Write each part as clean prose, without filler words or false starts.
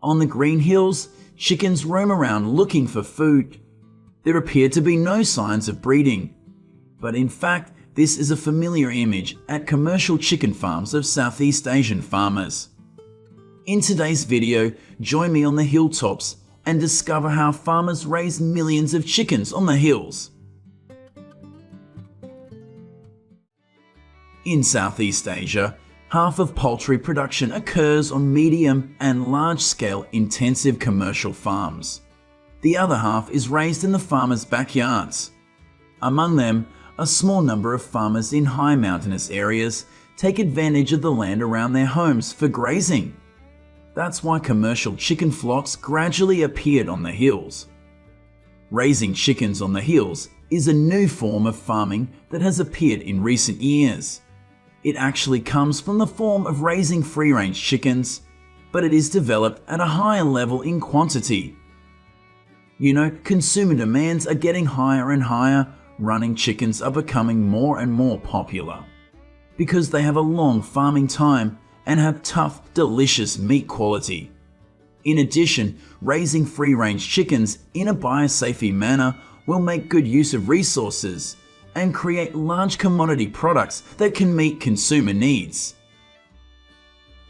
On the green hills, chickens roam around looking for food. There appear to be no signs of breeding, but in fact, this is a familiar image at commercial chicken farms of Southeast Asian farmers. In today's video, join me on the hilltops and discover how farmers raise millions of chickens on the hills. In Southeast Asia, half of poultry production occurs on medium and large-scale intensive commercial farms. The other half is raised in the farmers' backyards. Among them, a small number of farmers in high mountainous areas take advantage of the land around their homes for grazing. That's why commercial chicken flocks gradually appeared on the hills. Raising chickens on the hills is a new form of farming that has appeared in recent years. It actually comes from the form of raising free-range chickens, but it is developed at a higher level in quantity. You know, consumer demands are getting higher and higher. Running chickens are becoming more and more popular because they have a long farming time and have tough, delicious meat quality. In addition, raising free-range chickens in a biosafety manner will make good use of resources and create large commodity products that can meet consumer needs.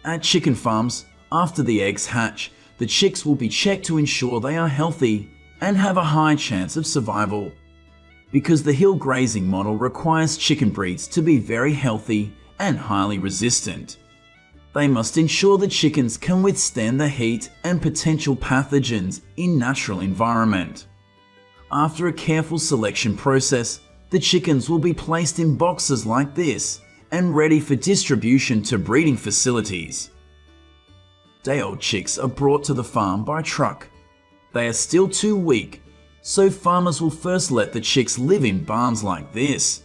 At chicken farms, after the eggs hatch, the chicks will be checked to ensure they are healthy and have a high chance of survival. Because the hill grazing model requires chicken breeds to be very healthy and highly resistant. They must ensure the chickens can withstand the heat and potential pathogens in natural environment. After a careful selection process, the chickens will be placed in boxes like this and ready for distribution to breeding facilities. Day-old chicks are brought to the farm by truck. They are still too weak, so farmers will first let the chicks live in barns like this.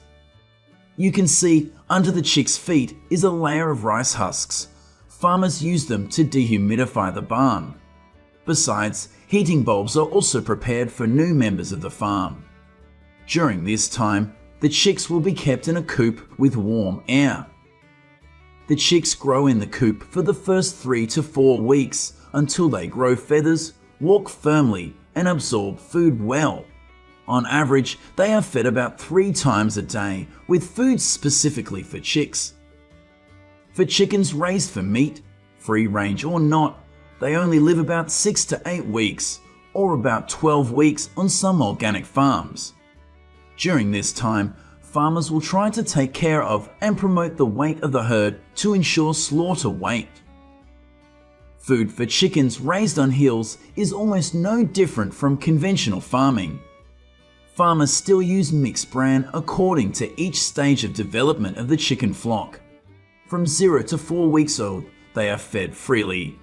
You can see under the chicks' feet is a layer of rice husks. Farmers use them to dehumidify the barn. Besides, heating bulbs are also prepared for new members of the farm. During this time, the chicks will be kept in a coop with warm air. The chicks grow in the coop for the first 3 to 4 weeks until they grow feathers, walk firmly, and absorb food well. On average, they are fed about 3 times a day with food specifically for chicks. For chickens raised for meat, free range or not, they only live about 6 to 8 weeks, or about 12 weeks on some organic farms. During this time, farmers will try to take care of and promote the weight of the herd to ensure slaughter weight. Food for chickens raised on hills is almost no different from conventional farming. Farmers still use mixed bran according to each stage of development of the chicken flock. From 0 to 4 weeks old, they are fed freely.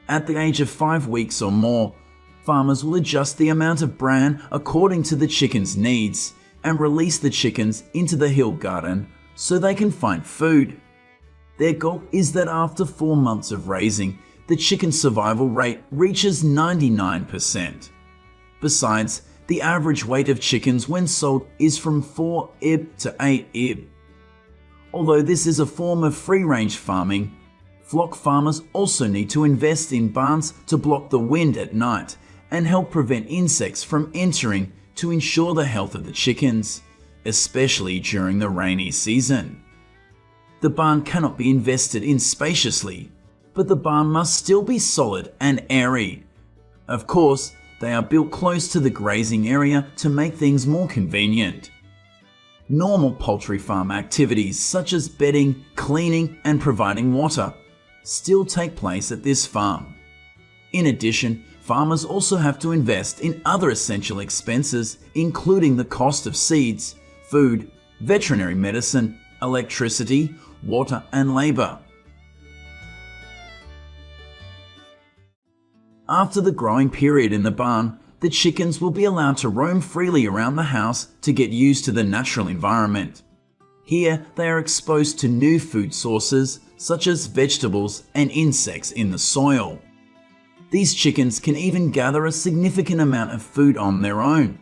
At the age of 5 weeks or more, farmers will adjust the amount of bran according to the chicken's needs and release the chickens into the hill garden so they can find food. Their goal is that after 4 months of raising, the chicken survival rate reaches 99%. Besides, the average weight of chickens when sold is from 4 ib to 8 ib. Although this is a form of free-range farming, flock farmers also need to invest in barns to block the wind at night and help prevent insects from entering to ensure the health of the chickens, especially during the rainy season. The barn cannot be invested in spaciously, but the barn must still be solid and airy. Of course, they are built close to the grazing area to make things more convenient. Normal poultry farm activities such as bedding, cleaning, and providing water still take place at this farm. In addition, farmers also have to invest in other essential expenses, including the cost of seeds, food, veterinary medicine, electricity, water, and labor. After the growing period in the barn, the chickens will be allowed to roam freely around the house to get used to the natural environment. Here, they are exposed to new food sources such as vegetables and insects in the soil. These chickens can even gather a significant amount of food on their own.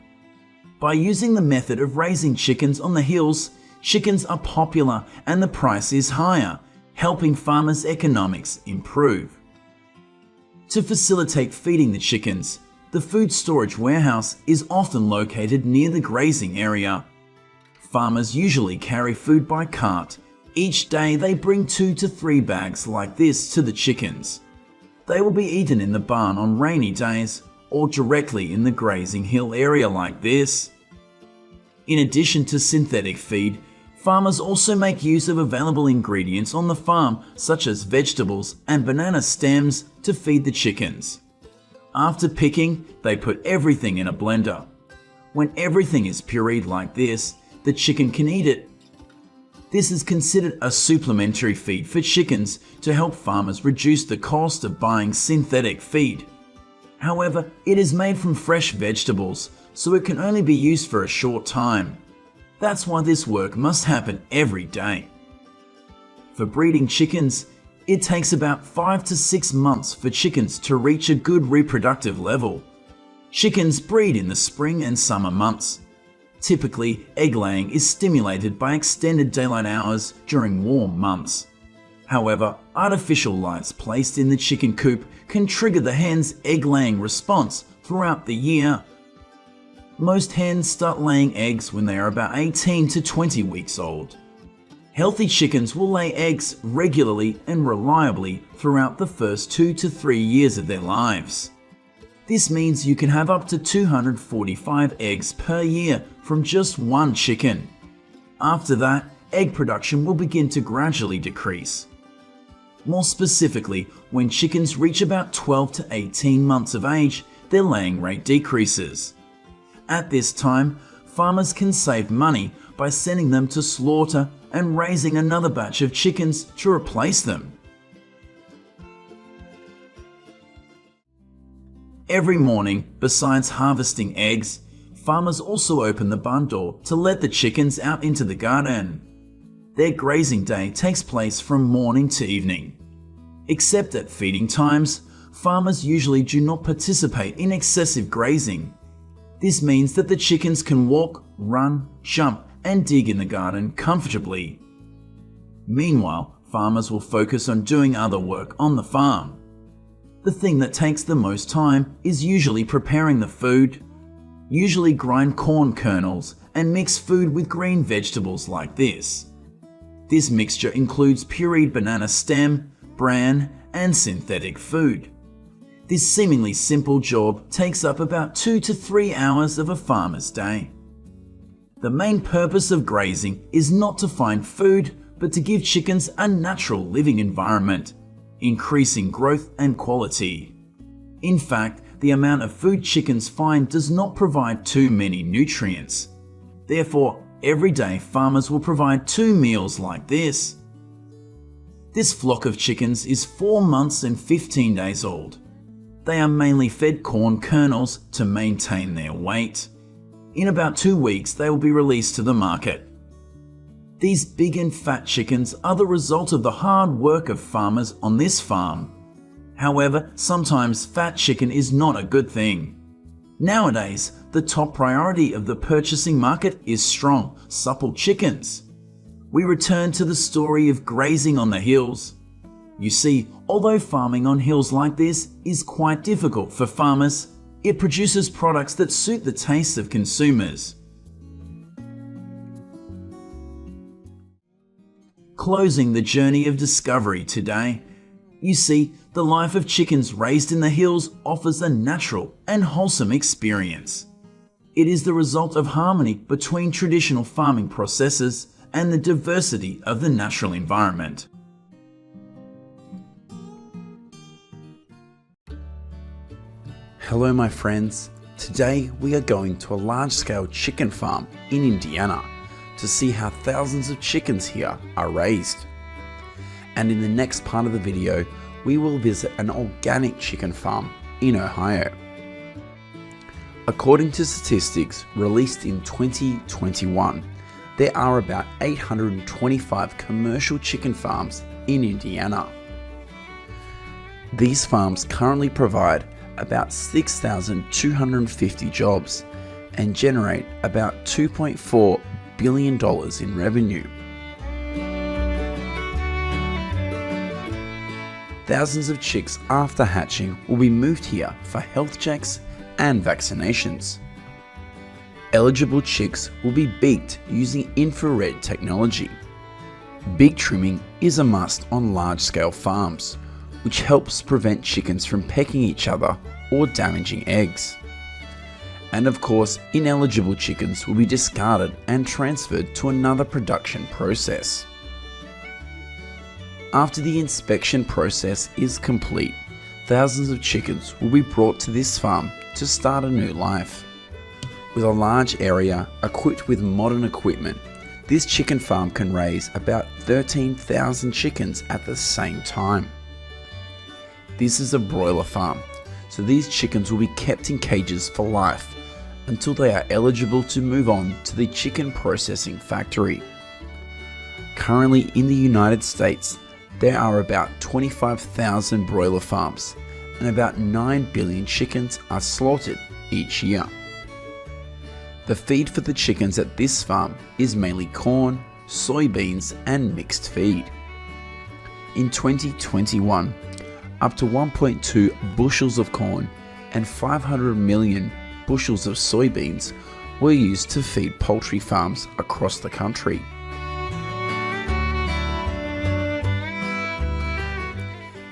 By using the method of raising chickens on the hills, chickens are popular and the price is higher, helping farmers' economics improve. To facilitate feeding the chickens, the food storage warehouse is often located near the grazing area. Farmers usually carry food by cart. Each day they bring 2 to 3 bags like this to the chickens. They will be eaten in the barn on rainy days or directly in the grazing hill area like this. In addition to synthetic feed, farmers also make use of available ingredients on the farm such as vegetables and banana stems to feed the chickens. After picking, they put everything in a blender. When everything is pureed like this, the chicken can eat it. This is considered a supplementary feed for chickens to help farmers reduce the cost of buying synthetic feed. However, it is made from fresh vegetables, so it can only be used for a short time. That's why this work must happen every day. For breeding chickens, it takes about 5 to 6 months for chickens to reach a good reproductive level. Chickens breed in the spring and summer months. Typically, egg laying is stimulated by extended daylight hours during warm months. However, artificial lights placed in the chicken coop can trigger the hen's egg-laying response throughout the year. Most hens start laying eggs when they are about 18 to 20 weeks old. Healthy chickens will lay eggs regularly and reliably throughout the first 2 to 3 years of their lives. This means you can have up to 245 eggs per year from just one chicken. After that, egg production will begin to gradually decrease. More specifically, when chickens reach about 12 to 18 months of age, their laying rate decreases. At this time, farmers can save money by sending them to slaughter and raising another batch of chickens to replace them. Every morning, besides harvesting eggs, farmers also open the barn door to let the chickens out into the garden. Their grazing day takes place from morning to evening. Except at feeding times, farmers usually do not participate in excessive grazing. This means that the chickens can walk, run, jump, and dig in the garden comfortably. Meanwhile, farmers will focus on doing other work on the farm. The thing that takes the most time is usually preparing the food. Usually grind corn kernels and mix food with green vegetables like this. This mixture includes pureed banana stem, bran, and synthetic food. This seemingly simple job takes up about 2 to 3 hours of a farmer's day. The main purpose of grazing is not to find food, but to give chickens a natural living environment, increasing growth and quality. In fact, the amount of food chickens find does not provide too many nutrients. Therefore, every day farmers will provide 2 meals like this. This flock of chickens is 4 months and 15 days old. They are mainly fed corn kernels to maintain their weight. In about 2 weeks, they will be released to the market. These big and fat chickens are the result of the hard work of farmers on this farm. However, sometimes fat chicken is not a good thing. Nowadays, the top priority of the purchasing market is strong, supple chickens. We return to the story of grazing on the hills. You see, although farming on hills like this is quite difficult for farmers, it produces products that suit the tastes of consumers. Closing the journey of discovery today, you see, the life of chickens raised in the hills offers a natural and wholesome experience. It is the result of harmony between traditional farming processes and the diversity of the natural environment. Hello my friends, today we are going to a large-scale chicken farm in Indiana to see how thousands of chickens here are raised. And in the next part of the video, we will visit an organic chicken farm in Ohio. According to statistics released in 2021, there are about 825 commercial chicken farms in Indiana. These farms currently provide about 6,250 jobs and generate about $2.4 billion in revenue. thousands of chicks after hatching will be moved here for health checks and vaccinations. Eligible chicks will be beaked using infrared technology. Beak trimming is a must on large-scale farms, which helps prevent chickens from pecking each other or damaging eggs. And of course, ineligible chickens will be discarded and transferred to another production process. After the inspection process is complete, thousands of chickens will be brought to this farm to start a new life. With a large area equipped with modern equipment, this chicken farm can raise about 13,000 chickens at the same time. This is a broiler farm, so these chickens will be kept in cages for life until they are eligible to move on to the chicken processing factory. Currently in the United States, there are about 25,000 broiler farms and about 9 billion chickens are slaughtered each year. The feed for the chickens at this farm is mainly corn, soybeans and mixed feed. In 2021, up to 1.2 bushels of corn and 500 million bushels of soybeans were used to feed poultry farms across the country.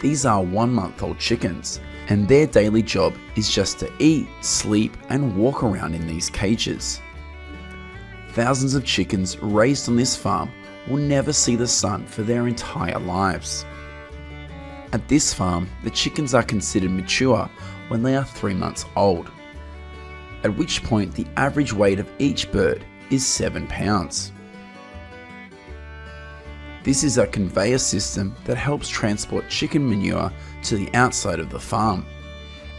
These are 1-month-old chickens, and their daily job is just to eat, sleep, and walk around in these cages. Thousands of chickens raised on this farm will never see the sun for their entire lives. At this farm, the chickens are considered mature when they are 3 months old, at which point the average weight of each bird is 7 pounds. This is a conveyor system that helps transport chicken manure to the outside of the farm.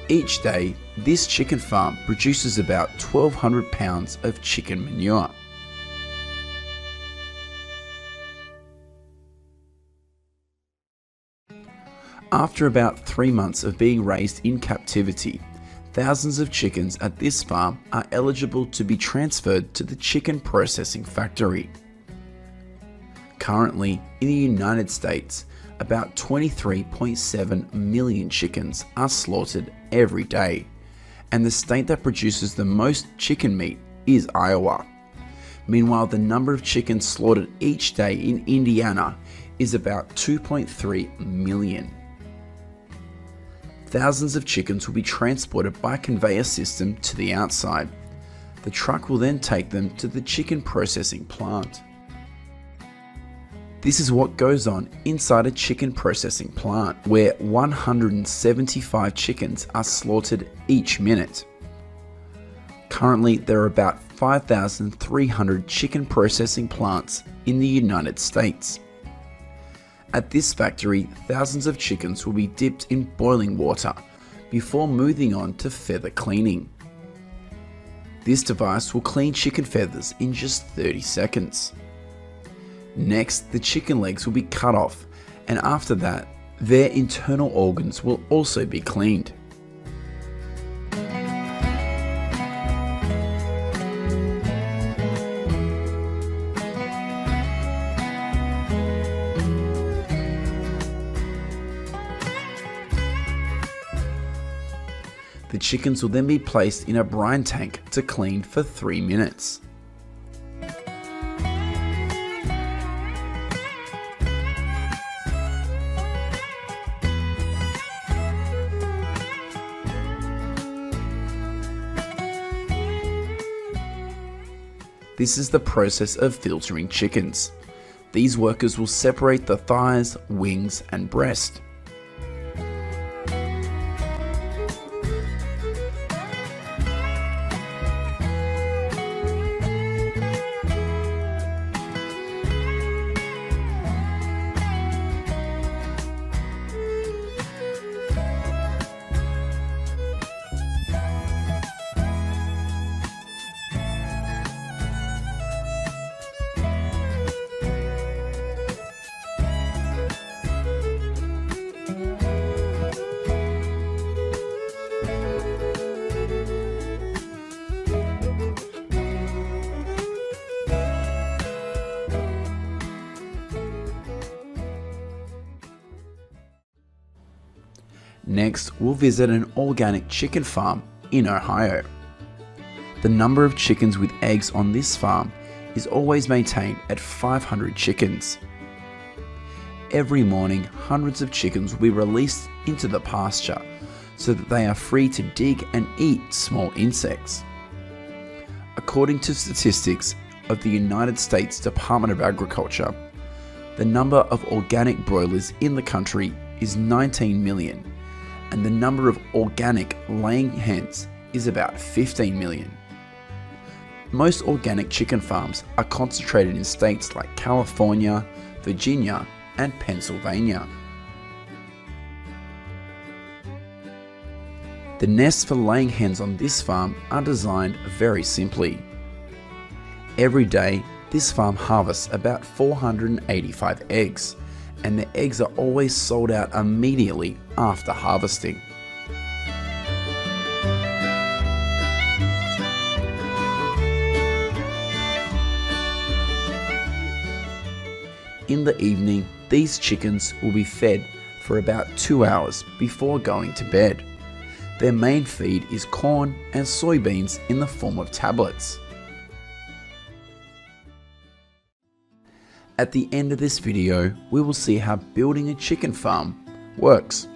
Each day, this chicken farm produces about 1,200 pounds of chicken manure. After about 3 months of being raised in captivity, thousands of chickens at this farm are eligible to be transferred to the chicken processing factory. Currently, in the United States, about 23.7 million chickens are slaughtered every day, and the state that produces the most chicken meat is Iowa. Meanwhile, the number of chickens slaughtered each day in Indiana is about 2.3 million. Thousands of chickens will be transported by conveyor system to the outside. The truck will then take them to the chicken processing plant. This is what goes on inside a chicken processing plant, where 175 chickens are slaughtered each minute. Currently, there are about 5,300 chicken processing plants in the United States. At this factory, thousands of chickens will be dipped in boiling water before moving on to feather cleaning. This device will clean chicken feathers in just 30 seconds. Next, the chicken legs will be cut off, and after that, their internal organs will also be cleaned. The chickens will then be placed in a brine tank to clean for 3 minutes. This is the process of filtering chickens. These workers will separate the thighs, wings, and breast. Next, we'll visit an organic chicken farm in Ohio. The number of chickens with eggs on this farm is always maintained at 500 chickens. Every morning, hundreds of chickens will be released into the pasture so that they are free to dig and eat small insects. According to statistics of the United States Department of Agriculture, the number of organic broilers in the country is 19 million, and the number of organic laying hens is about 15 million. Most organic chicken farms are concentrated in states like California, Virginia, and Pennsylvania. The nests for laying hens on this farm are designed very simply. Every day, this farm harvests about 485 eggs, and the eggs are always sold out immediately after harvesting. In the evening, these chickens will be fed for about 2 hours before going to bed. Their main feed is corn and soybeans in the form of tablets. At the end of this video, we will see how building a chicken farm works.